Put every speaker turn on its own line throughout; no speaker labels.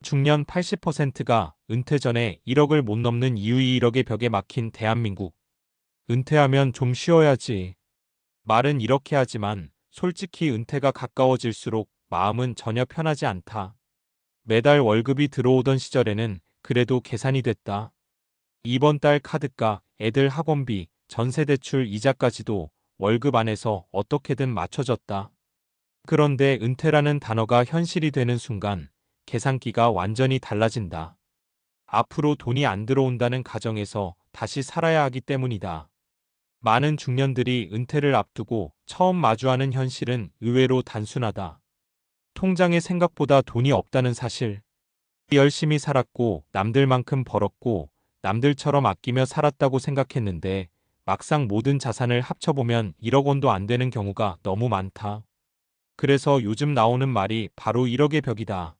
중년 80%가 은퇴 전에 1억을 못 넘는 이유이 1억의 벽에 막힌 대한민국. 은퇴하면 좀 쉬어야지. 말은 이렇게 하지만 솔직히 은퇴가 가까워질수록 마음은 전혀 편하지 않다. 매달 월급이 들어오던 시절에는 그래도 계산이 됐다. 이번 달 카드값, 애들 학원비, 전세대출 이자까지도 월급 안에서 어떻게든 맞춰졌다. 그런데 은퇴라는 단어가 현실이 되는 순간 계산기가 완전히 달라진다. 앞으로 돈이 안 들어온다는 가정에서 다시 살아야 하기 때문이다. 많은 중년들이 은퇴를 앞두고 처음 마주하는 현실은 의외로 단순하다. 통장에 생각보다 돈이 없다는 사실. 열심히 살았고 남들만큼 벌었고 남들처럼 아끼며 살았다고 생각했는데 막상 모든 자산을 합쳐보면 1억 원도 안 되는 경우가 너무 많다. 그래서 요즘 나오는 말이 바로 1억의 벽이다.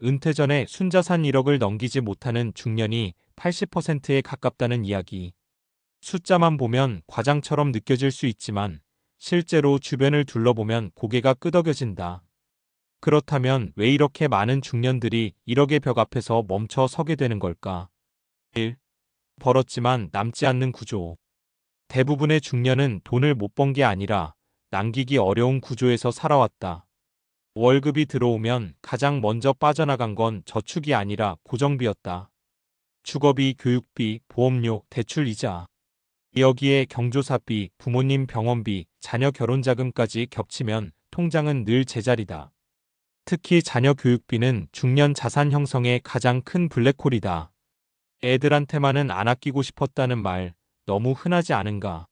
은퇴 전에 순자산 1억을 넘기지 못하는 중년이 80%에 가깝다는 이야기. 숫자만 보면 과장처럼 느껴질 수 있지만 실제로 주변을 둘러보면 고개가 끄덕여진다. 그렇다면 왜 이렇게 많은 중년들이 1억의 벽 앞에서 멈춰 서게 되는 걸까? 1. 벌었지만 남지 않는 구조. 대부분의 중년은 돈을 못 번 게 아니라 남기기 어려운 구조에서 살아왔다. 월급이 들어오면 가장 먼저 빠져나간 건 저축이 아니라 고정비였다. 주거비, 교육비, 보험료, 대출이자. 여기에 경조사비, 부모님 병원비, 자녀 결혼자금까지 겹치면 통장은 늘 제자리다. 특히 자녀 교육비는 중년 자산 형성의 가장 큰 블랙홀이다. 애들한테만은 안 아끼고 싶었다는 말 너무 흔하지 않은가?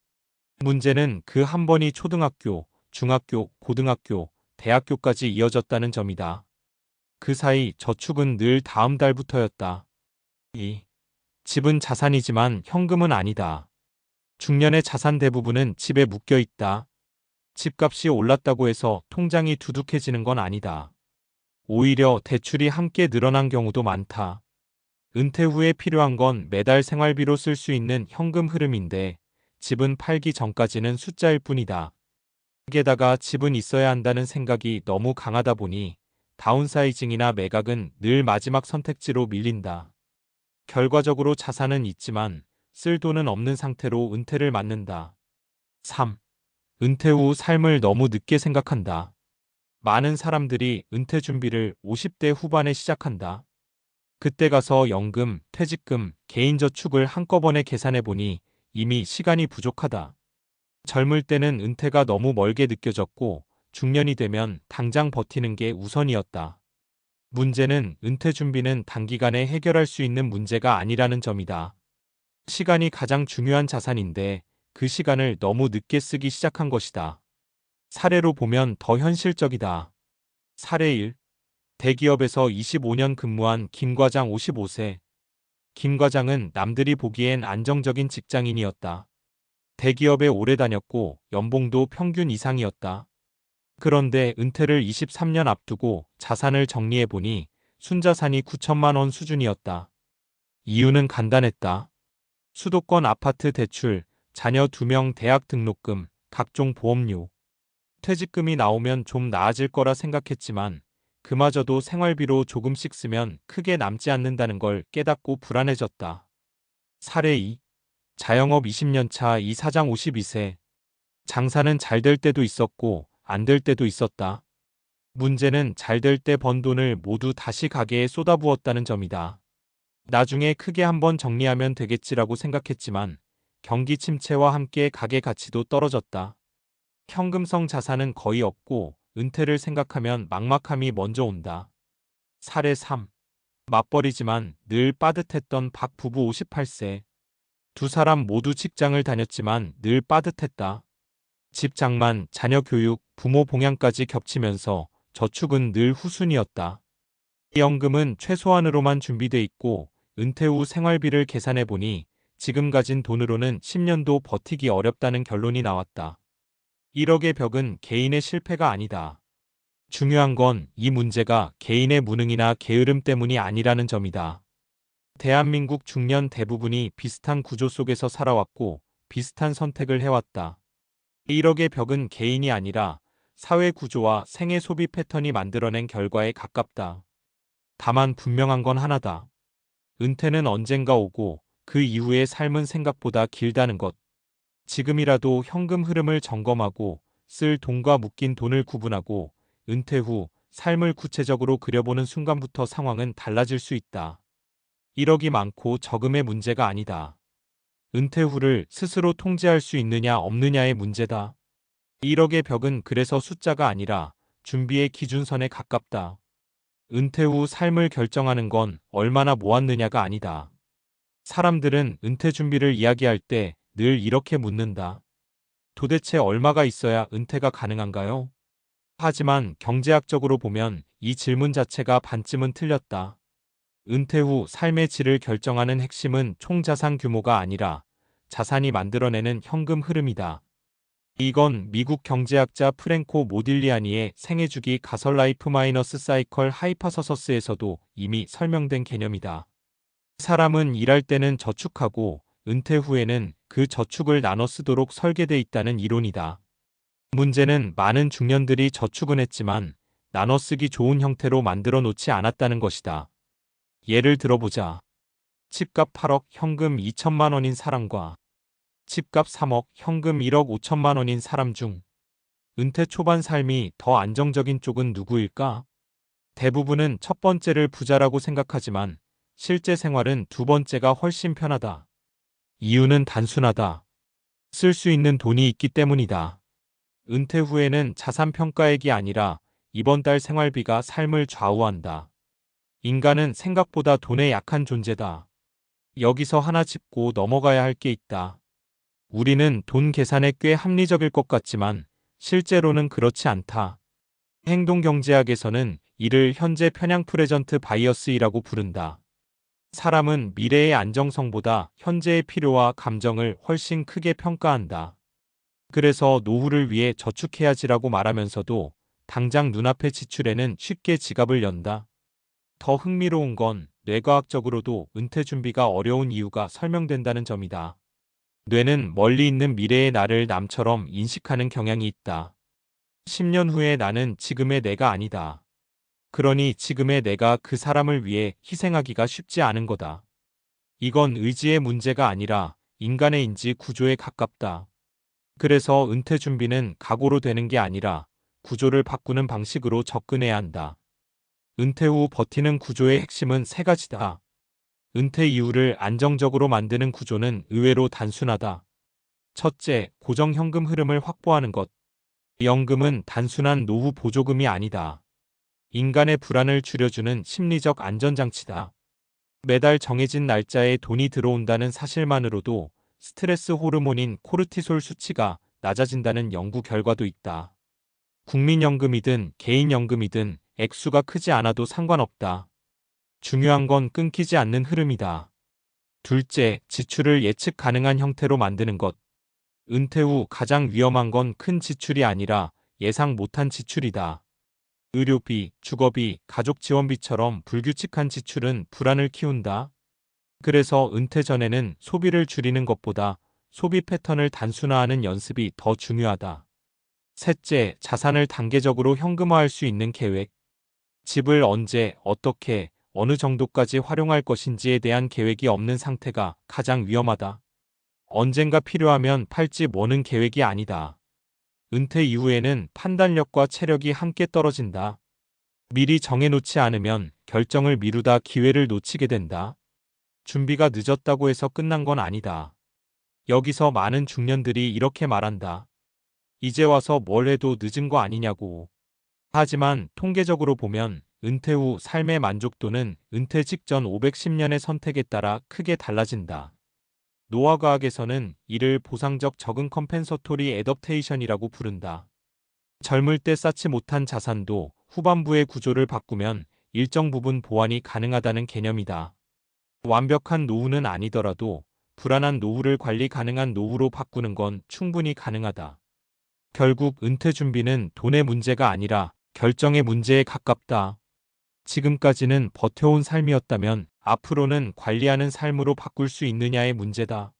문제는 그 한 번이 초등학교, 중학교, 고등학교, 대학교까지 이어졌다는 점이다. 그 사이 저축은 늘 다음 달부터였다. 2. 집은 자산이지만 현금은 아니다. 중년의 자산 대부분은 집에 묶여 있다. 집값이 올랐다고 해서 통장이 두둑해지는 건 아니다. 오히려 대출이 함께 늘어난 경우도 많다. 은퇴 후에 필요한 건 매달 생활비로 쓸 수 있는 현금 흐름인데 집은 팔기 전까지는 숫자일 뿐이다. 게다가 집은 있어야 한다는 생각이 너무 강하다 보니 다운사이징이나 매각은 늘 마지막 선택지로 밀린다. 결과적으로 자산은 있지만 쓸 돈은 없는 상태로 은퇴를 맞는다. 3. 은퇴 후 삶을 너무 늦게 생각한다. 많은 사람들이 은퇴 준비를 50대 후반에 시작한다. 그때 가서 연금, 퇴직금, 개인저축을 한꺼번에 계산해보니 이미 시간이 부족하다. 젊을 때는 은퇴가 너무 멀게 느껴졌고 중년이 되면 당장 버티는 게 우선이었다. 문제는 은퇴 준비는 단기간에 해결할 수 있는 문제가 아니라는 점이다. 시간이 가장 중요한 자산인데 그 시간을 너무 늦게 쓰기 시작한 것이다. 사례로 보면 더 현실적이다. 사례 1. 대기업에서 25년 근무한 김 과장 55세. 김 과장은 남들이 보기엔 안정적인 직장인이었다. 대기업에 오래 다녔고 연봉도 평균 이상이었다. 그런데 은퇴를 23년 앞두고 자산을 정리해보니 순자산이 9천만 원 수준이었다. 이유는 간단했다. 수도권 아파트 대출, 자녀 2명 대학 등록금, 각종 보험료. 퇴직금이 나오면 좀 나아질 거라 생각했지만 그마저도 생활비로 조금씩 쓰면 크게 남지 않는다는 걸 깨닫고 불안해졌다. 사례 2. 자영업 20년 차 이 사장 52세. 장사는 잘 될 때도 있었고 안 될 때도 있었다. 문제는 잘 될 때 번 돈을 모두 다시 가게에 쏟아부었다는 점이다. 나중에 크게 한번 정리하면 되겠지라고 생각했지만 경기 침체와 함께 가게 가치도 떨어졌다. 현금성 자산은 거의 없고 은퇴를 생각하면 막막함이 먼저 온다. 사례 3. 맞벌이지만 늘 빠듯했던 박 부부 58세. 두 사람 모두 직장을 다녔지만 늘 빠듯했다. 집 장만, 자녀 교육, 부모 봉양까지 겹치면서 저축은 늘 후순이었다. 연금은 최소한으로만 준비돼 있고 은퇴 후 생활비를 계산해보니 지금 가진 돈으로는 10년도 버티기 어렵다는 결론이 나왔다. 1억의 벽은 개인의 실패가 아니다. 중요한 건 이 문제가 개인의 무능이나 게으름 때문이 아니라는 점이다. 대한민국 중년 대부분이 비슷한 구조 속에서 살아왔고 비슷한 선택을 해왔다. 1억의 벽은 개인이 아니라 사회 구조와 생애 소비 패턴이 만들어낸 결과에 가깝다. 다만 분명한 건 하나다. 은퇴는 언젠가 오고 그 이후의 삶은 생각보다 길다는 것. 지금이라도 현금 흐름을 점검하고 쓸 돈과 묶인 돈을 구분하고 은퇴 후 삶을 구체적으로 그려보는 순간부터 상황은 달라질 수 있다. 1억이 많고 적음의 문제가 아니다. 은퇴 후를 스스로 통제할 수 있느냐 없느냐의 문제다. 1억의 벽은 그래서 숫자가 아니라 준비의 기준선에 가깝다. 은퇴 후 삶을 결정하는 건 얼마나 모았느냐가 아니다. 사람들은 은퇴 준비를 이야기할 때 늘 이렇게 묻는다. 도대체 얼마가 있어야 은퇴가 가능한가요? 하지만 경제학적으로 보면 이 질문 자체가 반쯤은 틀렸다. 은퇴 후 삶의 질을 결정하는 핵심은 총 자산 규모가 아니라 자산이 만들어내는 현금 흐름이다. 이건 미국 경제학자 프랭코 모딜리아니의 생애주기 가설 라이프 마이너스 사이컬 하이파서서스에서도 이미 설명된 개념이다. 사람은 일할 때는 저축하고 은퇴 후에는 그 저축을 나눠 쓰도록 설계돼 있다는 이론이다. 문제는 많은 중년들이 저축은 했지만 나눠 쓰기 좋은 형태로 만들어 놓지 않았다는 것이다. 예를 들어보자. 집값 8억 현금 2천만 원인 사람과 집값 3억 현금 1억 5천만 원인 사람 중 은퇴 초반 삶이 더 안정적인 쪽은 누구일까? 대부분은 첫 번째를 부자라고 생각하지만 실제 생활은 두 번째가 훨씬 편하다. 이유는 단순하다. 쓸 수 있는 돈이 있기 때문이다. 은퇴 후에는 자산 평가액이 아니라 이번 달 생활비가 삶을 좌우한다. 인간은 생각보다 돈에 약한 존재다. 여기서 하나 짚고 넘어가야 할 게 있다. 우리는 돈 계산에 꽤 합리적일 것 같지만 실제로는 그렇지 않다. 행동경제학에서는 이를 현재 편향 프레전트 바이어스이라고 부른다. 사람은 미래의 안정성보다 현재의 필요와 감정을 훨씬 크게 평가한다. 그래서 노후를 위해 저축해야지라고 말하면서도 당장 눈앞의 지출에는 쉽게 지갑을 연다. 더 흥미로운 건 뇌과학적으로도 은퇴 준비가 어려운 이유가 설명된다는 점이다. 뇌는 멀리 있는 미래의 나를 남처럼 인식하는 경향이 있다. 10년 후의 나는 지금의 내가 아니다. 그러니 지금의 내가 그 사람을 위해 희생하기가 쉽지 않은 거다. 이건 의지의 문제가 아니라 인간의 인지 구조에 가깝다. 그래서 은퇴 준비는 각오로 되는 게 아니라 구조를 바꾸는 방식으로 접근해야 한다. 은퇴 후 버티는 구조의 핵심은 세 가지다. 은퇴 이후를 안정적으로 만드는 구조는 의외로 단순하다. 첫째, 고정현금 흐름을 확보하는 것. 연금은 단순한 노후 보조금이 아니다. 인간의 불안을 줄여주는 심리적 안전장치다. 매달 정해진 날짜에 돈이 들어온다는 사실만으로도 스트레스 호르몬인 코르티솔 수치가 낮아진다는 연구 결과도 있다. 국민연금이든 개인연금이든 액수가 크지 않아도 상관없다. 중요한 건 끊기지 않는 흐름이다. 둘째, 지출을 예측 가능한 형태로 만드는 것. 은퇴 후 가장 위험한 건 큰 지출이 아니라 예상 못한 지출이다. 의료비, 주거비, 가족 지원비처럼 불규칙한 지출은 불안을 키운다. 그래서 은퇴 전에는 소비를 줄이는 것보다 소비 패턴을 단순화하는 연습이 더 중요하다. 셋째, 자산을 단계적으로 현금화할 수 있는 계획. 집을 언제, 어떻게, 어느 정도까지 활용할 것인지에 대한 계획이 없는 상태가 가장 위험하다. 언젠가 필요하면 팔지 뭐는 계획이 아니다. 은퇴 이후에는 판단력과 체력이 함께 떨어진다. 미리 정해놓지 않으면 결정을 미루다 기회를 놓치게 된다. 준비가 늦었다고 해서 끝난 건 아니다. 여기서 많은 중년들이 이렇게 말한다. 이제 와서 뭘 해도 늦은 거 아니냐고. 하지만 통계적으로 보면 은퇴 후 삶의 만족도는 은퇴 직전 510년의 선택에 따라 크게 달라진다. 노화과학에서는 이를 보상적 적응 컴펜서토리 애덕테이션이라고 부른다. 젊을 때 쌓지 못한 자산도 후반부의 구조를 바꾸면 일정 부분 보완이 가능하다는 개념이다. 완벽한 노후는 아니더라도 불안한 노후를 관리 가능한 노후로 바꾸는 건 충분히 가능하다. 결국 은퇴 준비는 돈의 문제가 아니라 결정의 문제에 가깝다. 지금까지는 버텨온 삶이었다면 앞으로는 관리하는 삶으로 바꿀 수 있느냐의 문제다.